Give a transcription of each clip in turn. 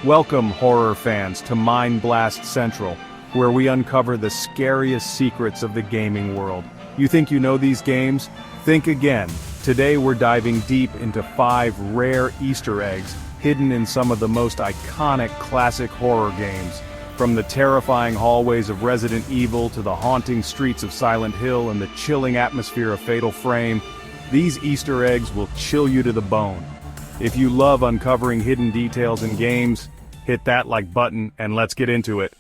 Welcome, horror fans, to Mind Blast Central, where we uncover the scariest secrets of the gaming world. You think you know these games? Think again. Today we're diving deep into 5 rare Easter eggs hidden in some of the most iconic classic horror games. From the terrifying hallways of Resident Evil to the haunting streets of Silent Hill and the chilling atmosphere of Fatal Frame, these Easter eggs will chill you to the bone. If you love uncovering hidden details in games, hit that like button and let's get into it.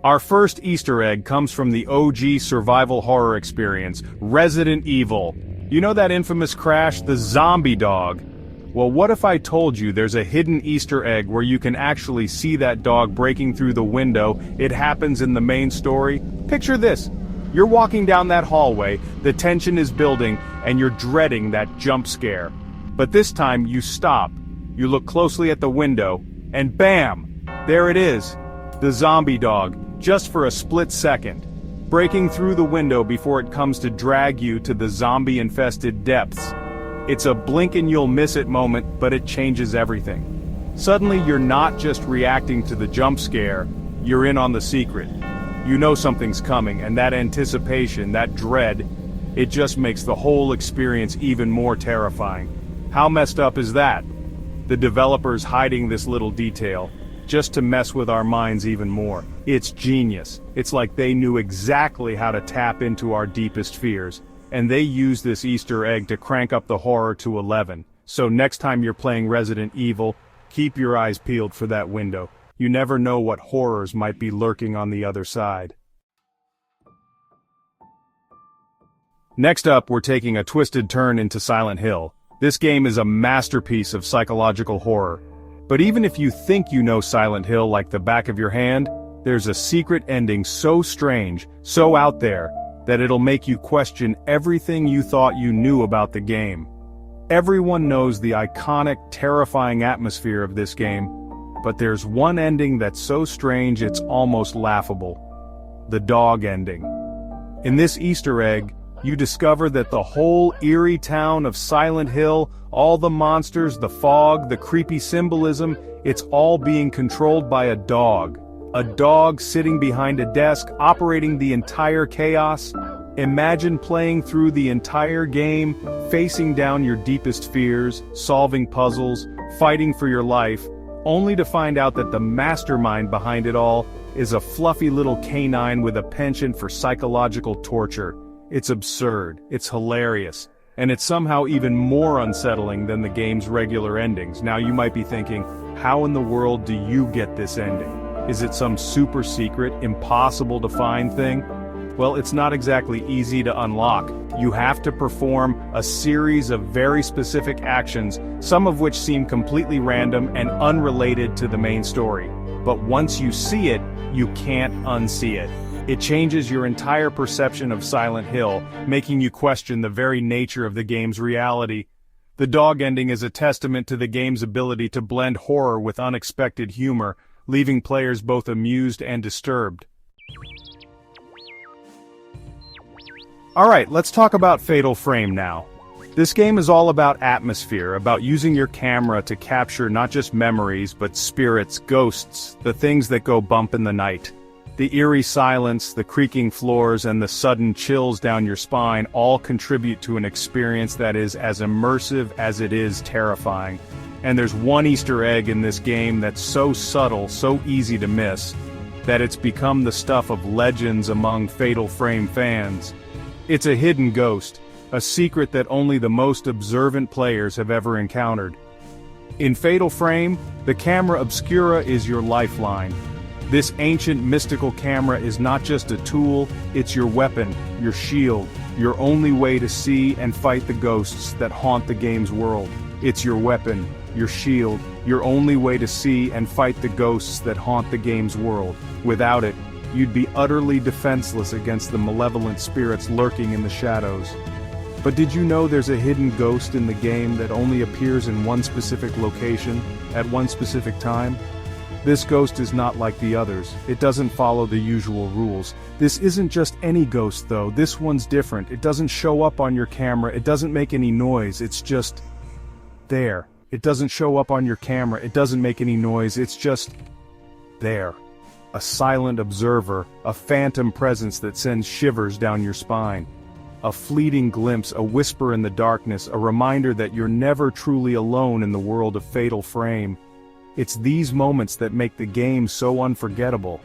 Our first Easter egg comes from the OG survival horror experience, Resident Evil. You know that infamous crash, the zombie dog? Well, what if I told you there's a hidden Easter egg where you can actually see that dog breaking through the window? It happens in the main story. Picture this. You're walking down that hallway, the tension is building, and you're dreading that jump scare. But this time you stop, you look closely at the window, and bam! There it is, the zombie dog, just for a split second, breaking through the window before it comes to drag you to the zombie-infested depths. It's a blink-and-you'll-miss-it moment, but it changes everything. Suddenly you're not just reacting to the jump scare, you're in on the secret. You know something's coming, and that anticipation, that dread, it just makes the whole experience even more terrifying. How messed up is that? The developers hiding this little detail, just to mess with our minds even more. It's genius. It's like they knew exactly how to tap into our deepest fears, and they used this Easter egg to crank up the horror to 11. So next time you're playing Resident Evil, keep your eyes peeled for that window. You never know what horrors might be lurking on the other side. Next up, we're taking a twisted turn into Silent Hill. This game is a masterpiece of psychological horror. But even if you think you know Silent Hill like the back of your hand, there's a secret ending so strange, so out there, that it'll make you question everything you thought you knew about the game. Everyone knows the iconic, terrifying atmosphere of this game, but there's one ending that's so strange it's almost laughable. The dog ending. In this Easter egg, you discover that the whole eerie town of Silent Hill, all the monsters, the fog, the creepy symbolism, it's all being controlled by a dog. A dog sitting behind a desk, operating the entire chaos. Imagine playing through the entire game, facing down your deepest fears, solving puzzles, fighting for your life, only to find out that the mastermind behind it all is a fluffy little canine with a penchant for psychological torture. It's absurd, it's hilarious, and it's somehow even more unsettling than the game's regular endings. Now you might be thinking, how in the world do you get this ending? Is it some super secret, impossible to find thing? Well, it's not exactly easy to unlock. You have to perform a series of very specific actions, some of which seem completely random and unrelated to the main story. But once you see it, you can't unsee it. It changes your entire perception of Silent Hill, making you question the very nature of the game's reality. The dog ending is a testament to the game's ability to blend horror with unexpected humor, leaving players both amused and disturbed. Alright, let's talk about Fatal Frame now. This game is all about atmosphere, about using your camera to capture not just memories, but spirits, ghosts, the things that go bump in the night. The eerie silence, the creaking floors, and the sudden chills down your spine all contribute to an experience that is as immersive as it is terrifying. And there's one Easter egg in this game that's so subtle, so easy to miss, that it's become the stuff of legends among Fatal Frame fans. It's a hidden ghost, a secret that only the most observant players have ever encountered. In Fatal Frame, the camera obscura is your lifeline. This ancient mystical camera is not just a tool, it's your weapon, your shield, your only way to see and fight the ghosts that haunt the game's world. It's your weapon, your shield, your only way to see and fight the ghosts that haunt the game's world. Without it, you'd be utterly defenseless against the malevolent spirits lurking in the shadows. But did you know there's a hidden ghost in the game that only appears in one specific location, at one specific time? This ghost is not like the others. It doesn't follow the usual rules. This isn't just any ghost though, this one's different. It doesn't show up on your camera, it doesn't make any noise, it's just there. It doesn't show up on your camera, it doesn't make any noise, it's just there. A silent observer, a phantom presence that sends shivers down your spine. A fleeting glimpse, a whisper in the darkness, a reminder that you're never truly alone in the world of Fatal Frame. It's these moments that make the game so unforgettable.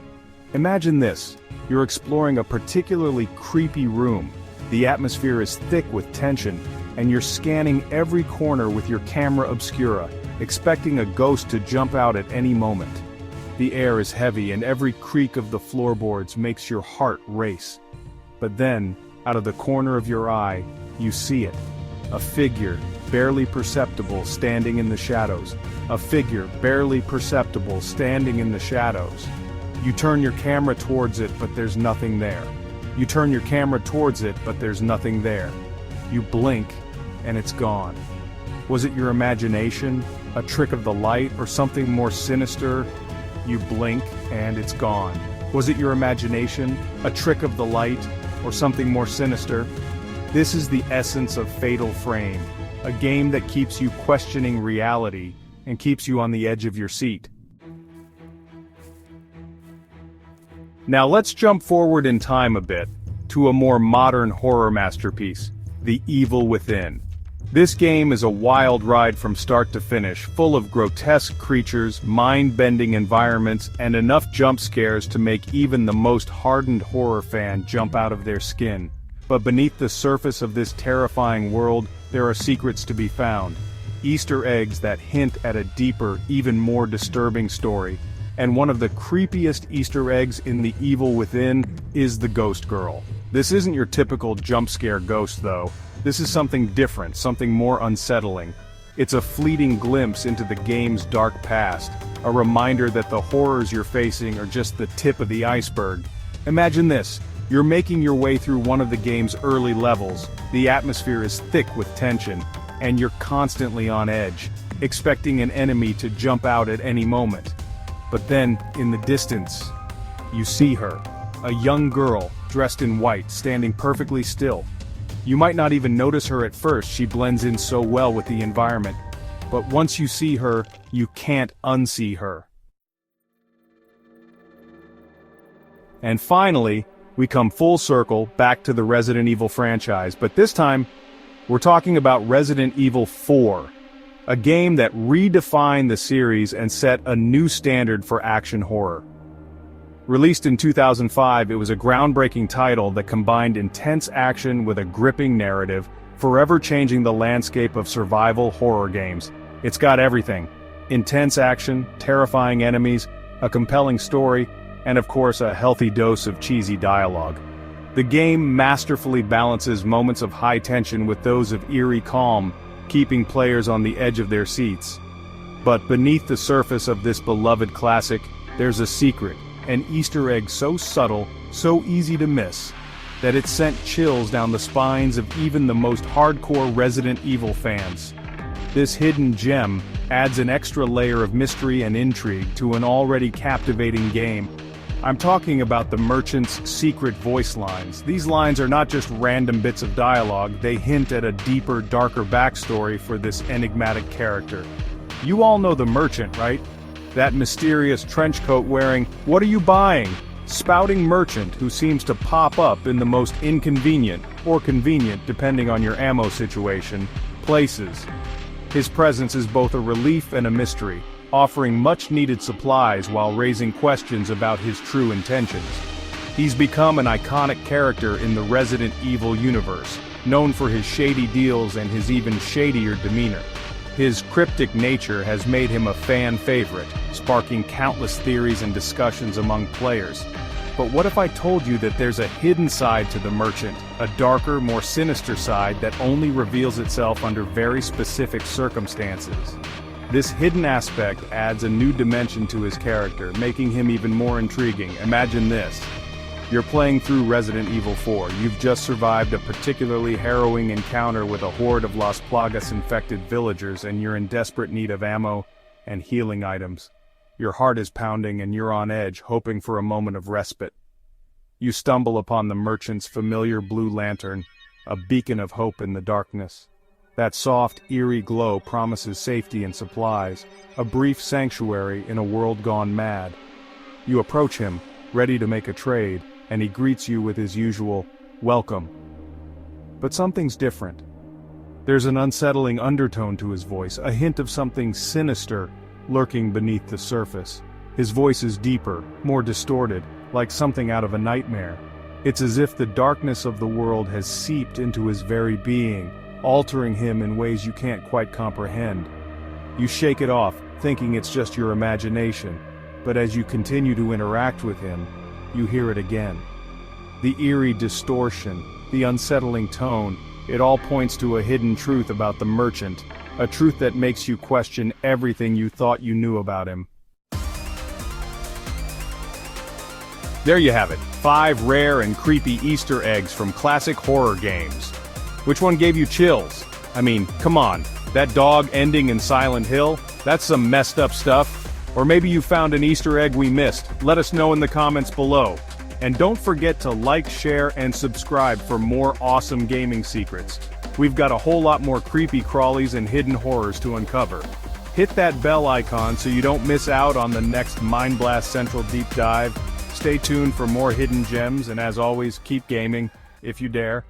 Imagine this, you're exploring a particularly creepy room. The atmosphere is thick with tension, and you're scanning every corner with your camera obscura, expecting a ghost to jump out at any moment. The air is heavy and every creak of the floorboards makes your heart race. But then, out of the corner of your eye, you see it. A figure, barely perceptible, standing in the shadows. A figure, barely perceptible, standing in the shadows. You turn your camera towards it, but there's nothing there. You turn your camera towards it, but there's nothing there. You blink, and it's gone. Was it your imagination, a trick of the light, or something more sinister? You blink, and it's gone. Was it your imagination, a trick of the light, or something more sinister? This is the essence of Fatal Frame, a game that keeps you questioning reality and keeps you on the edge of your seat. Now let's jump forward in time a bit, to a more modern horror masterpiece, The Evil Within. This game is a wild ride from start to finish, full of grotesque creatures, mind-bending environments, and enough jump scares to make even the most hardened horror fan jump out of their skin. But beneath the surface of this terrifying world, there are secrets to be found. Easter eggs that hint at a deeper, even more disturbing story. And one of the creepiest Easter eggs in The Evil Within is the Ghost Girl. This isn't your typical jump scare ghost though. This is something different, something more unsettling. It's a fleeting glimpse into the game's dark past, a reminder that the horrors you're facing are just the tip of the iceberg. Imagine this, you're making your way through one of the game's early levels, the atmosphere is thick with tension, and you're constantly on edge, expecting an enemy to jump out at any moment. But then, in the distance, you see her, a young girl, dressed in white, standing perfectly still. You might not even notice her at first, she blends in so well with the environment. But once you see her, you can't unsee her. And finally, we come full circle back to the Resident Evil franchise, but this time, we're talking about Resident Evil 4. A game that redefined the series and set a new standard for action horror. Released in 2005, it was a groundbreaking title that combined intense action with a gripping narrative, forever changing the landscape of survival horror games. It's got everything. Intense action, terrifying enemies, a compelling story, and of course a healthy dose of cheesy dialogue. The game masterfully balances moments of high tension with those of eerie calm, keeping players on the edge of their seats. But beneath the surface of this beloved classic, there's a secret. An Easter egg so subtle, so easy to miss, that it sent chills down the spines of even the most hardcore Resident Evil fans. This hidden gem adds an extra layer of mystery and intrigue to an already captivating game. I'm talking about the merchant's secret voice lines. These lines are not just random bits of dialogue, they hint at a deeper, darker backstory for this enigmatic character. You all know the merchant, right? That mysterious trench coat wearing, "What are you buying?" spouting merchant who seems to pop up in the most inconvenient, or convenient depending on your ammo situation, places. His presence is both a relief and a mystery, offering much-needed supplies while raising questions about his true intentions. He's become an iconic character in the Resident Evil universe, known for his shady deals and his even shadier demeanor. His cryptic nature has made him a fan favorite, sparking countless theories and discussions among players. But what if I told you that there's a hidden side to the merchant, a darker, more sinister side that only reveals itself under very specific circumstances? This hidden aspect adds a new dimension to his character, making him even more intriguing. Imagine this. You're playing through Resident Evil 4. You've just survived a particularly harrowing encounter with a horde of Las Plagas-infected villagers, and you're in desperate need of ammo and healing items. Your heart is pounding and you're on edge, hoping for a moment of respite. You stumble upon the merchant's familiar blue lantern, a beacon of hope in the darkness. That soft, eerie glow promises safety and supplies, a brief sanctuary in a world gone mad. You approach him, ready to make a trade, and he greets you with his usual, "Welcome." But something's different. There's an unsettling undertone to his voice, a hint of something sinister lurking beneath the surface. His voice is deeper, more distorted, like something out of a nightmare. It's as if the darkness of the world has seeped into his very being, altering him in ways you can't quite comprehend. You shake it off, thinking it's just your imagination, but as you continue to interact with him, you hear it again. The eerie distortion, the unsettling tone, it all points to a hidden truth about the merchant, a truth that makes you question everything you thought you knew about him. There you have it, 5 rare and creepy Easter eggs from classic horror games. Which one gave you chills? I mean, come on, that dog ending in Silent Hill? That's some messed up stuff. Or maybe you found an Easter egg we missed. Let us know in the comments below. And don't forget to like, share, and subscribe for more awesome gaming secrets. We've got a whole lot more creepy crawlies and hidden horrors to uncover. Hit that bell icon so you don't miss out on the next Mind Blast Central Deep Dive. Stay tuned for more hidden gems, and as always, keep gaming, if you dare.